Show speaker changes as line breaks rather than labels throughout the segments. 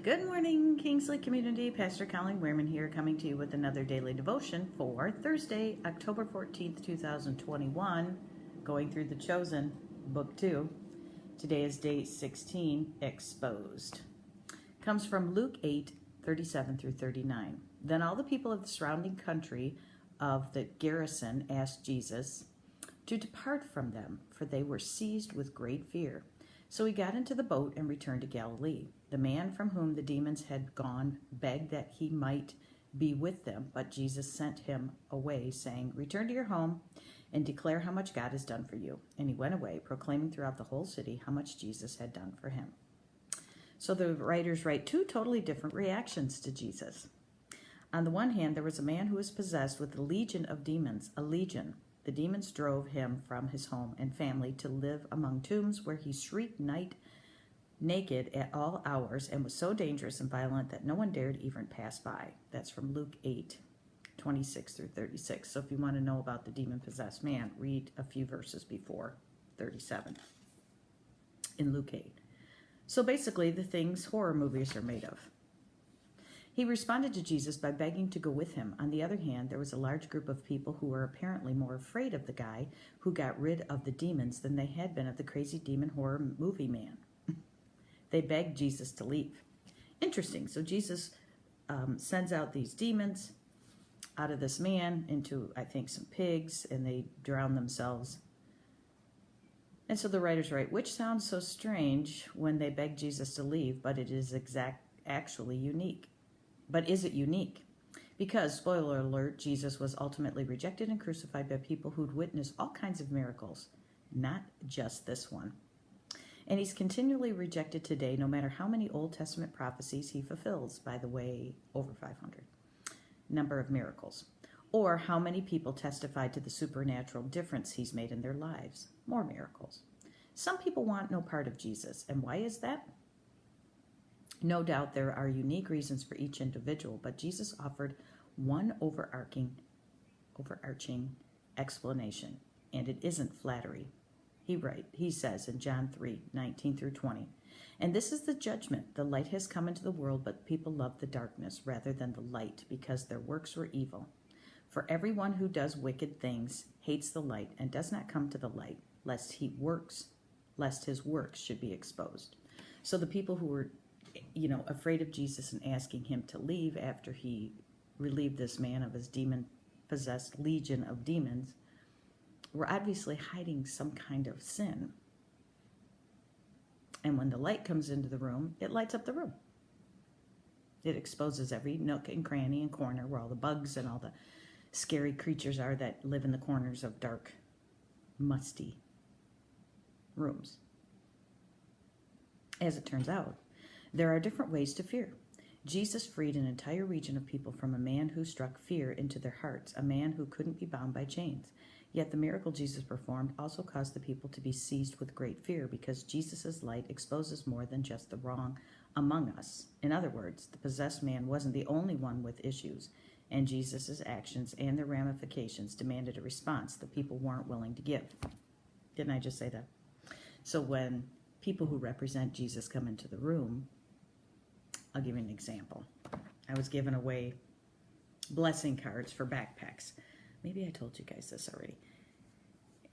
Good morning, Kingsley community. Pastor Colleen Wehrman here, coming to you with another daily devotion for Thursday, October 14th, 2021, going through the Chosen, Book 2. Today is day 16, Exposed. Comes from Luke 8:37 through 39. Then all the people of the surrounding country of the garrison asked Jesus to depart from them, for they were seized with great fear. So he got into the boat and returned to Galilee. The man from whom the demons had gone begged that he might be with them, but Jesus sent him away, saying, "Return to your home and declare how much God has done for you." And he went away, proclaiming throughout the whole city how much Jesus had done for him. So the writers write two totally different reactions to Jesus. On the one hand, there was a man who was possessed with a legion of demons, a legion. The demons drove him from his home and family to live among tombs, where he shrieked naked at all hours and was so dangerous and violent that no one dared even pass by. That's from Luke 8:26 through 36. So if you want to know about the demon-possessed man, read a few verses before 37 in Luke 8. So basically, the things horror movies are made of. He responded to Jesus by begging to go with him. On the other hand, there was a large group of people who were apparently more afraid of the guy who got rid of the demons than they had been of the crazy demon horror movie man. They begged Jesus to leave. Interesting. So Jesus sends out these demons out of this man into, I think, some pigs, and they drown themselves. And so the writers write, which sounds so strange when they beg Jesus to leave, but it is actually unique. But is it unique? Because, spoiler alert, Jesus was ultimately rejected and crucified by people who'd witnessed all kinds of miracles, not just this one. And he's continually rejected today, no matter how many Old Testament prophecies he fulfills, by the way, over 500 number of miracles, or how many people testified to the supernatural difference he's made in their lives, more miracles. Some people want no part of Jesus, and why is that? No doubt there are unique reasons for each individual, but Jesus offered one overarching explanation, and it isn't flattery. He says in John 3:19 through 20, "And this is the judgment. The light has come into the world, but people love the darkness rather than the light, because their works were evil. For everyone who does wicked things hates the light and does not come to the light, lest his works should be exposed." So the people who were afraid of Jesus and asking him to leave after he relieved this man of his demon-possessed legion of demons were obviously hiding some kind of sin. And when the light comes into the room, it lights up the room. It exposes every nook and cranny and corner where all the bugs and all the scary creatures are that live in the corners of dark, musty rooms. As it turns out, there are different ways to fear. Jesus freed an entire region of people from a man who struck fear into their hearts, a man who couldn't be bound by chains. Yet the miracle Jesus performed also caused the people to be seized with great fear, because Jesus' light exposes more than just the wrong among us. In other words, the possessed man wasn't the only one with issues, and Jesus' actions and their ramifications demanded a response the people weren't willing to give. Didn't I just say that? So when people who represent Jesus come into the room, I'll give you an example. I was giving away blessing cards for backpacks. Maybe I told you guys this already.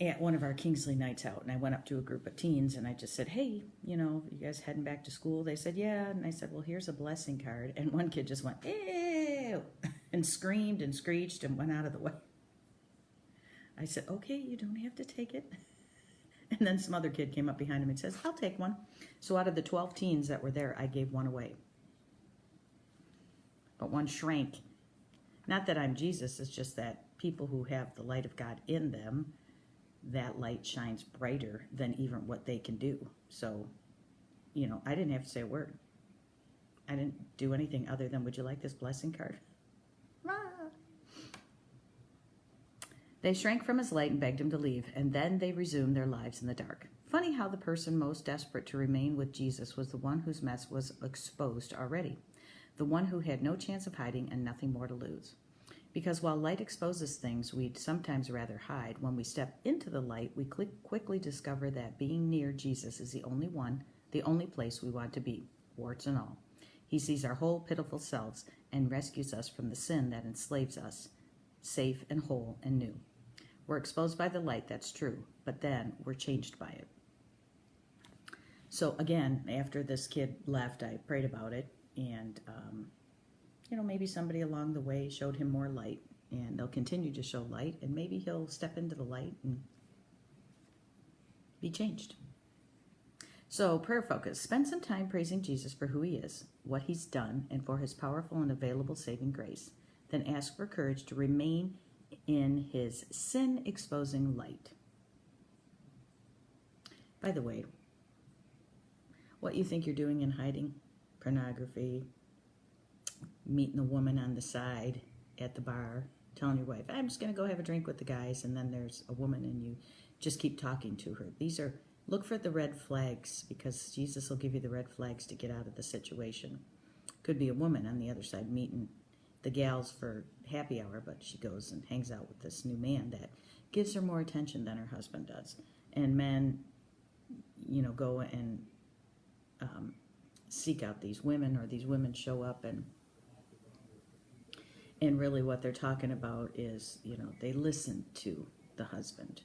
At one of our Kingsley nights out, and I went up to a group of teens, and I just said, "Hey, you guys heading back to school?" They said, "Yeah." And I said, "Well, here's a blessing card." And one kid just went, "Ew," and screamed and screeched and went out of the way. I said, "Okay, you don't have to take it." And then some other kid came up behind him and says, "I'll take one." So out of the 12 teens that were there, I gave one away. But one shrank. Not that I'm Jesus, it's just that people who have the light of God in them, that light shines brighter than even what they can do. So, I didn't have to say a word. I didn't do anything other than, "Would you like this blessing card?" Ah. They shrank from his light and begged him to leave, and then they resumed their lives in the dark. Funny how the person most desperate to remain with Jesus was the one whose mess was exposed already, the one who had no chance of hiding and nothing more to lose. Because while light exposes things we'd sometimes rather hide, when we step into the light, we quickly discover that being near Jesus is the only place we want to be, warts and all. He sees our whole pitiful selves and rescues us from the sin that enslaves us, safe and whole and new. We're exposed by the light, that's true, but then we're changed by it. So again, after this kid left, I prayed about it, and maybe somebody along the way showed him more light, and they'll continue to show light, and maybe he'll step into the light and be changed. So prayer focus. Spend some time praising Jesus for who he is, what he's done, and for his powerful and available saving grace. Then ask for courage to remain in his sin-exposing light. By the way, what you think you're doing in hiding, pornography, meeting a woman on the side at the bar, telling your wife, I'm just going to go have a drink with the guys, and then there's a woman and you just keep talking to her. Look for the red flags, because Jesus will give you the red flags to get out of the situation. Could be a woman on the other side meeting the gals for happy hour, but she goes and hangs out with this new man that gives her more attention than her husband does. And men, go and seek out these women, or these women show up, and really what they're talking about is, they listen to the husband.